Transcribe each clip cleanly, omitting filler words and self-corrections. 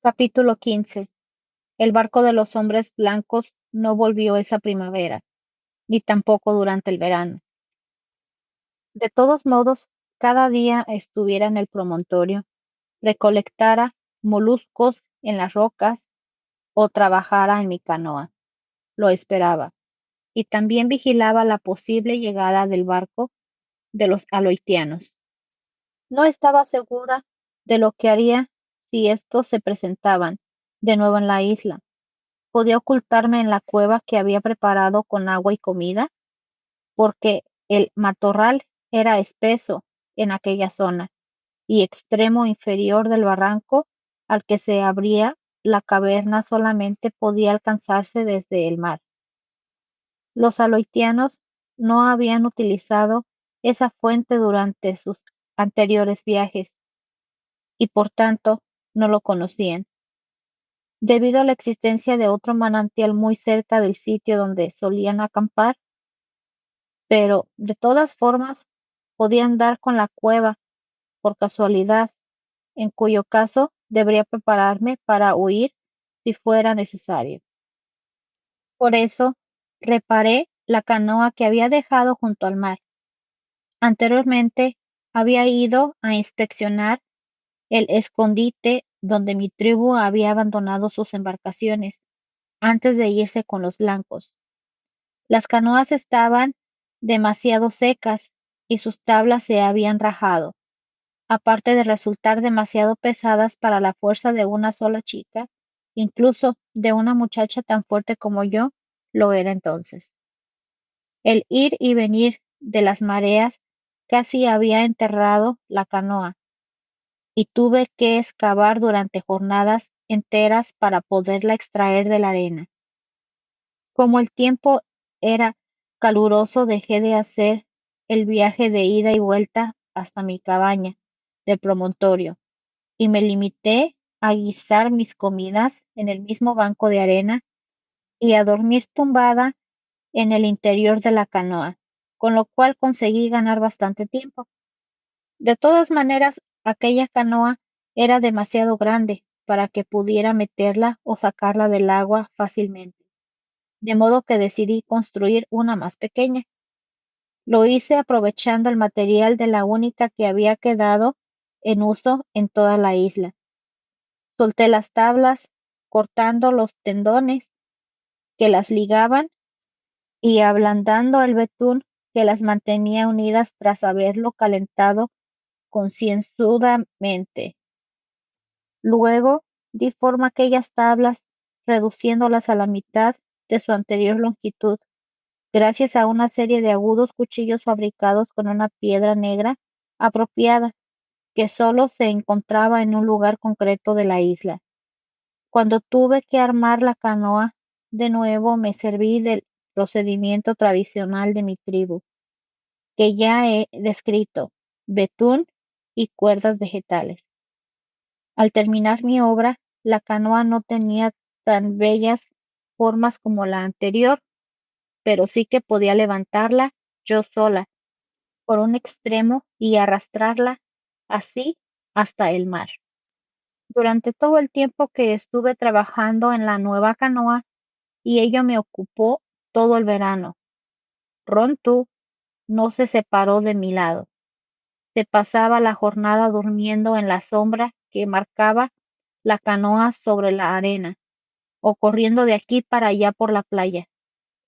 Capítulo 15. El barco de los hombres blancos no volvió esa primavera, ni tampoco durante el verano. De todos modos, cada día estuviera en el promontorio, recolectara moluscos en las rocas o trabajara en mi canoa. Lo esperaba, y también vigilaba la posible llegada del barco de los aloitianos. No estaba segura de lo que haría si estos se presentaban de nuevo en la isla. Podía ocultarme en la cueva que había preparado con agua y comida, porque el matorral era espeso en aquella zona y extremo inferior del barranco al que se abría la caverna solamente podía alcanzarse desde el mar. Los aloitianos no habían utilizado esa fuente durante sus anteriores viajes y por tanto no lo conocían. Debido a la existencia de otro manantial muy cerca del sitio donde solían acampar, pero de todas formas podían dar con la cueva por casualidad, en cuyo caso debería prepararme para huir si fuera necesario. Por eso reparé la canoa que había dejado junto al mar. Anteriormente había ido a inspeccionar el escondite donde mi tribu había abandonado sus embarcaciones antes de irse con los blancos. Las canoas estaban demasiado secas y sus tablas se habían rajado, aparte de resultar demasiado pesadas para la fuerza de una sola chica, incluso de una muchacha tan fuerte como yo lo era entonces. El ir y venir de las mareas casi había enterrado la canoa, y tuve que excavar durante jornadas enteras para poderla extraer de la arena. Como el tiempo era caluroso, dejé de hacer el viaje de ida y vuelta hasta mi cabaña del promontorio, y me limité a guisar mis comidas en el mismo banco de arena y a dormir tumbada en el interior de la canoa, con lo cual conseguí ganar bastante tiempo. De todas maneras, aquella canoa era demasiado grande para que pudiera meterla o sacarla del agua fácilmente, de modo que decidí construir una más pequeña. Lo hice aprovechando el material de la única que había quedado en uso en toda la isla. Solté las tablas, cortando los tendones que las ligaban y ablandando el betún que las mantenía unidas tras haberlo calentado concienzudamente. Luego di forma a aquellas tablas, reduciéndolas a la mitad de su anterior longitud, gracias a una serie de agudos cuchillos fabricados con una piedra negra apropiada, que sólo se encontraba en un lugar concreto de la isla. Cuando tuve que armar la canoa, de nuevo me serví del procedimiento tradicional de mi tribu, que ya he descrito, betún y cuerdas vegetales. Al terminar mi obra, la canoa no tenía tan bellas formas como la anterior, pero sí que podía levantarla yo sola por un extremo y arrastrarla así hasta el mar. Durante todo el tiempo que estuve trabajando en la nueva canoa, y ello me ocupó todo el verano, Rontu no se separó de mi lado. Se pasaba la jornada durmiendo en la sombra que marcaba la canoa sobre la arena, o corriendo de aquí para allá por la playa,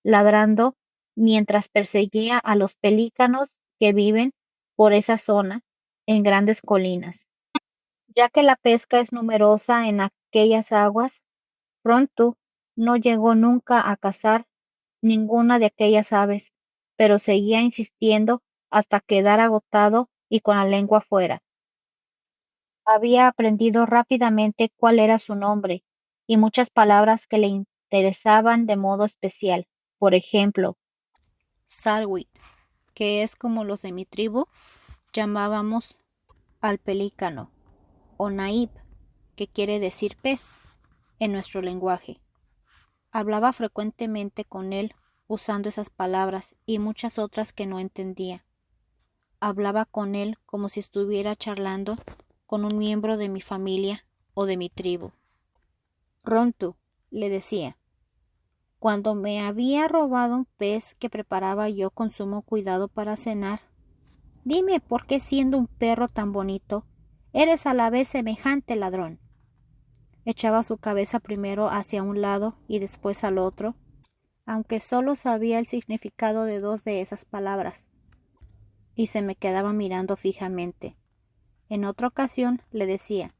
ladrando mientras perseguía a los pelícanos que viven por esa zona en grandes colinas. Ya que la pesca es numerosa en aquellas aguas, Rontu no llegó nunca a cazar ninguna de aquellas aves, pero seguía insistiendo hasta quedar agotado y con la lengua fuera. Había aprendido rápidamente cuál era su nombre y muchas palabras que le interesaban de modo especial. Por ejemplo, Salwit, que es como los de mi tribu llamábamos al pelícano, o Naib, que quiere decir pez en nuestro lenguaje. Hablaba frecuentemente con él usando esas palabras y muchas otras que no entendía. Hablaba con él como si estuviera charlando con un miembro de mi familia o de mi tribu. Rontu, le decía, cuando me había robado un pez que preparaba yo con sumo cuidado para cenar, dime por qué siendo un perro tan bonito, eres a la vez semejante ladrón. Echaba su cabeza primero hacia un lado y después al otro, aunque solo sabía el significado de 2 de esas palabras, y se me quedaba mirando fijamente. En otra ocasión le decía,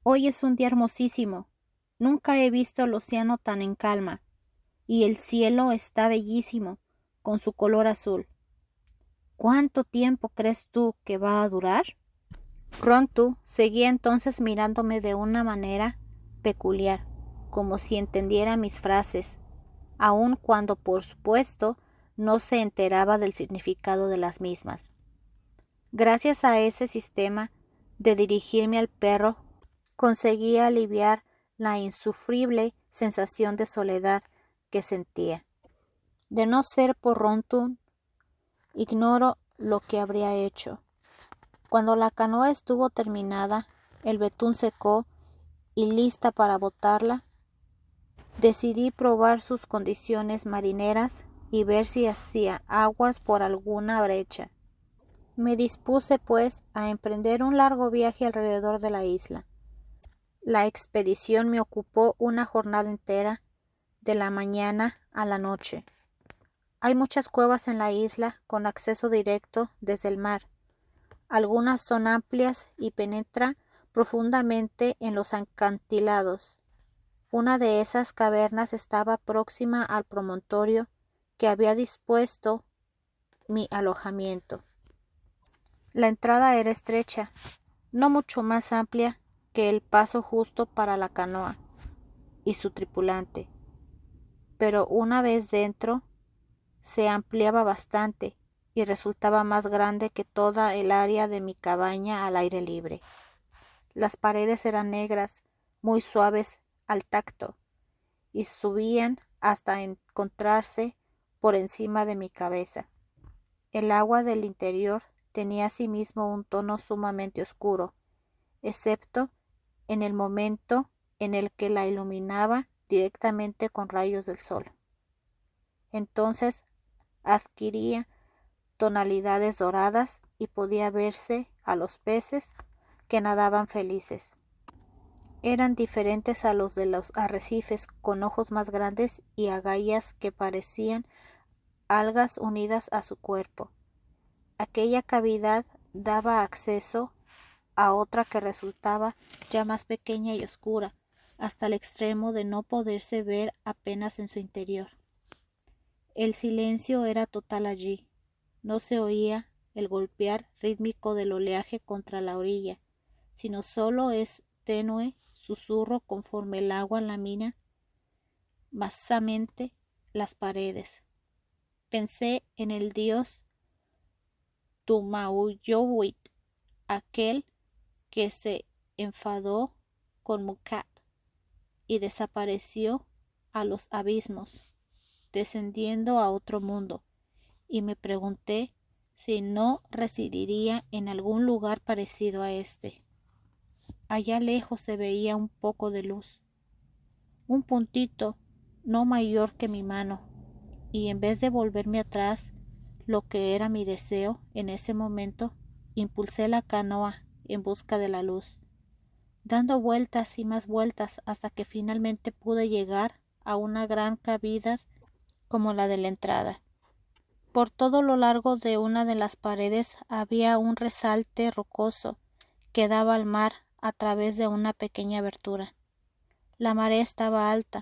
hoy es un día hermosísimo, nunca he visto el océano tan en calma, y el cielo está bellísimo, con su color azul. ¿Cuánto tiempo crees tú que va a durar? Rontu seguía entonces mirándome de una manera peculiar, como si entendiera mis frases, aun cuando por supuesto no se enteraba del significado de las mismas. Gracias a ese sistema de dirigirme al perro, conseguía aliviar la insufrible sensación de soledad que sentía. De no ser por Rontu, ignoro lo que habría hecho. Cuando la canoa estuvo terminada, el betún secó y lista para botarla, decidí probar sus condiciones marineras y ver si hacía aguas por alguna brecha. Me dispuse, pues, a emprender un largo viaje alrededor de la isla. La expedición me ocupó una jornada entera, de la mañana a la noche. Hay muchas cuevas en la isla con acceso directo desde el mar. Algunas son amplias y penetran profundamente en los acantilados. Una de esas cavernas estaba próxima al promontorio que había dispuesto mi alojamiento. La entrada era estrecha, no mucho más amplia que el paso justo para la canoa y su tripulante, pero una vez dentro se ampliaba bastante y resultaba más grande que toda el área de mi cabaña al aire libre. Las paredes eran negras, muy suaves al tacto, y subían hasta encontrarse por encima de mi cabeza. El agua del interior tenía asimismo un tono sumamente oscuro, excepto en el momento en el que la iluminaba directamente con rayos del sol. Entonces adquiría tonalidades doradas y podía verse a los peces que nadaban felices. Eran diferentes a los de los arrecifes, con ojos más grandes y agallas que parecían algas unidas a su cuerpo. Aquella cavidad daba acceso a otra que resultaba ya más pequeña y oscura, hasta el extremo de no poderse ver apenas en su interior. El silencio era total allí. No se oía el golpear rítmico del oleaje contra la orilla, sino solo es tenue susurro conforme el agua lamina masamente las paredes. Pensé en el dios Tumauyowit, aquel que se enfadó con Mucat y desapareció a los abismos, descendiendo a otro mundo, y me pregunté si no residiría en algún lugar parecido a este. Allá lejos se veía un poco de luz, un puntito no mayor que mi mano, y en vez de volverme atrás, lo que era mi deseo en ese momento, impulsé la canoa en busca de la luz, dando vueltas y más vueltas hasta que finalmente pude llegar a una gran cavidad como la de la entrada. Por todo lo largo de una de las paredes había un resalte rocoso que daba al mar a través de una pequeña abertura. La marea estaba alta,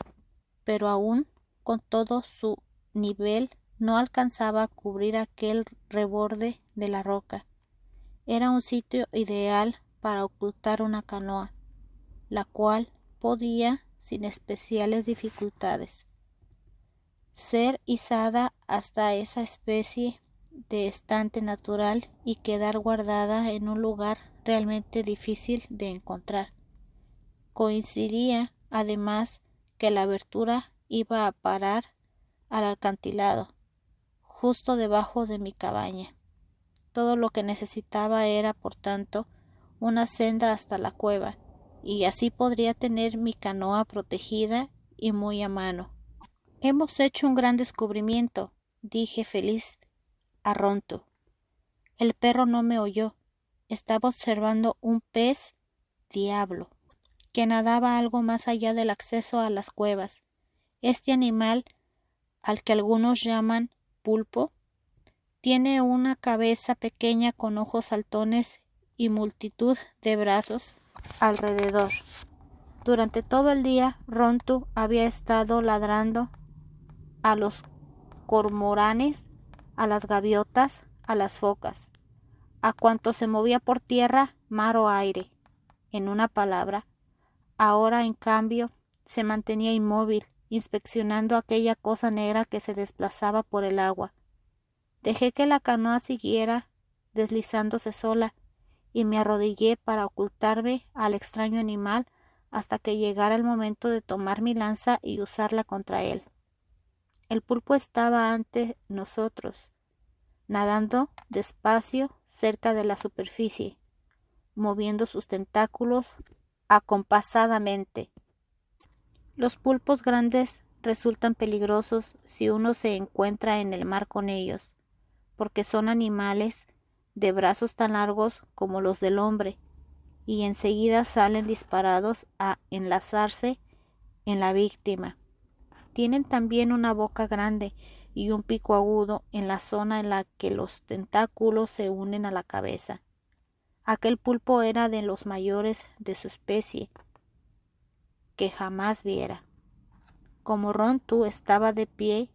pero aún con todo su nivel no alcanzaba a cubrir aquel reborde de la roca. Era un sitio ideal para ocultar una canoa, la cual podía, sin especiales dificultades, ser izada hasta esa especie de estante natural y quedar guardada en un lugar realmente difícil de encontrar. Coincidía, además, que la abertura iba a parar al acantilado, justo debajo de mi cabaña. Todo lo que necesitaba era, por tanto, una senda hasta la cueva, y así podría tener mi canoa protegida y muy a mano. Hemos hecho un gran descubrimiento, dije feliz a Rontu. El perro no me oyó. Estaba observando un pez diablo que nadaba algo más allá del acceso a las cuevas. Este animal, al que algunos llaman pulpo, tiene una cabeza pequeña con ojos saltones y multitud de brazos alrededor. Durante todo el día, Rontu había estado ladrando a los cormoranes, a las gaviotas, a las focas, a cuanto se movía por tierra, mar o aire. En una palabra, ahora en cambio se mantenía inmóvil, inspeccionando aquella cosa negra que se desplazaba por el agua. Dejé que la canoa siguiera deslizándose sola y me arrodillé para ocultarme al extraño animal hasta que llegara el momento de tomar mi lanza y usarla contra él. El pulpo estaba ante nosotros, nadando despacio cerca de la superficie, moviendo sus tentáculos acompasadamente. Los pulpos grandes resultan peligrosos si uno se encuentra en el mar con ellos, porque son animales de brazos tan largos como los del hombre, y enseguida salen disparados a enlazarse en la víctima. Tienen también una boca grande y un pico agudo en la zona en la que los tentáculos se unen a la cabeza. Aquel pulpo era de los mayores de su especie que jamás viera. Como Rontu estaba de pie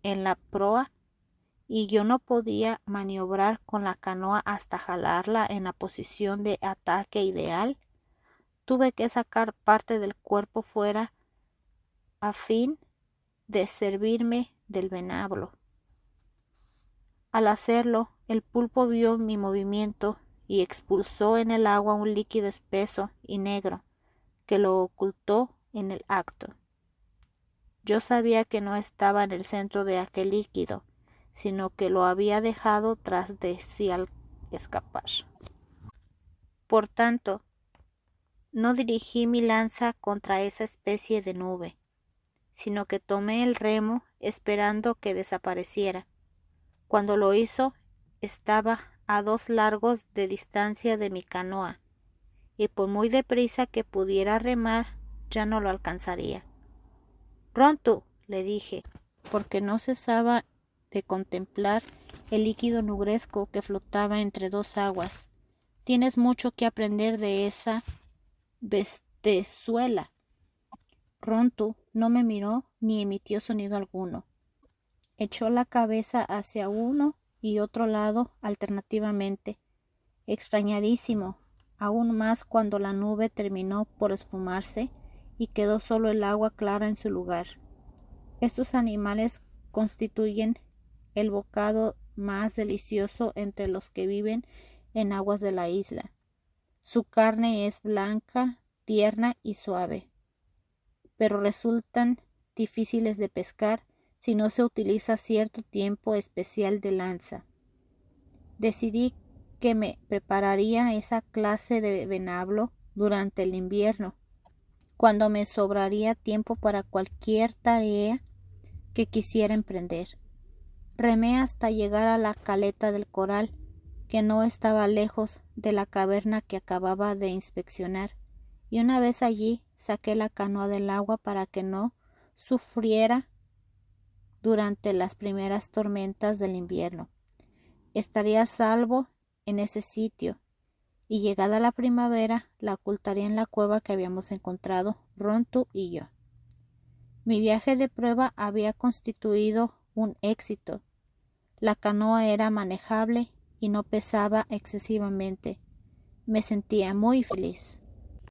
en la proa y yo no podía maniobrar con la canoa hasta jalarla en la posición de ataque ideal, tuve que sacar parte del cuerpo fuera a fin de servirme del venablo. Al hacerlo, el pulpo vio mi movimiento y expulsó en el agua un líquido espeso y negro que lo ocultó en el acto. Yo sabía que no estaba en el centro de aquel líquido, sino que lo había dejado tras de sí al escapar. Por tanto, no dirigí mi lanza contra esa especie de nube, sino que tomé el remo esperando que desapareciera. Cuando lo hizo, estaba a 2 largos de distancia de mi canoa, y por muy deprisa que pudiera remar, ya no lo alcanzaría. Rontu, le dije, porque no cesaba de contemplar el líquido nubresco que flotaba entre 2 aguas. Tienes mucho que aprender de esa bestezuela. Rontu no me miró ni emitió sonido alguno. Echó la cabeza hacia uno y otro lado alternativamente, extrañadísimo, aún más cuando la nube terminó por esfumarse y quedó solo el agua clara en su lugar. Estos animales constituyen el bocado más delicioso entre los que viven en aguas de la isla. Su carne es blanca, tierna y suave, pero resultan difíciles de pescar si no se utiliza cierto tiempo especial de lanza. Decidí que me prepararía esa clase de venablo durante el invierno, cuando me sobraría tiempo para cualquier tarea que quisiera emprender. Remé hasta llegar a la caleta del coral, que no estaba lejos de la caverna que acababa de inspeccionar, y una vez allí saqué la canoa del agua para que no sufriera durante las primeras tormentas del invierno. Estaría a salvo en ese sitio, y llegada la primavera la ocultaría en la cueva que habíamos encontrado Rontu y yo. Mi viaje de prueba había constituido un éxito. La canoa era manejable y no pesaba excesivamente. Me sentía muy feliz.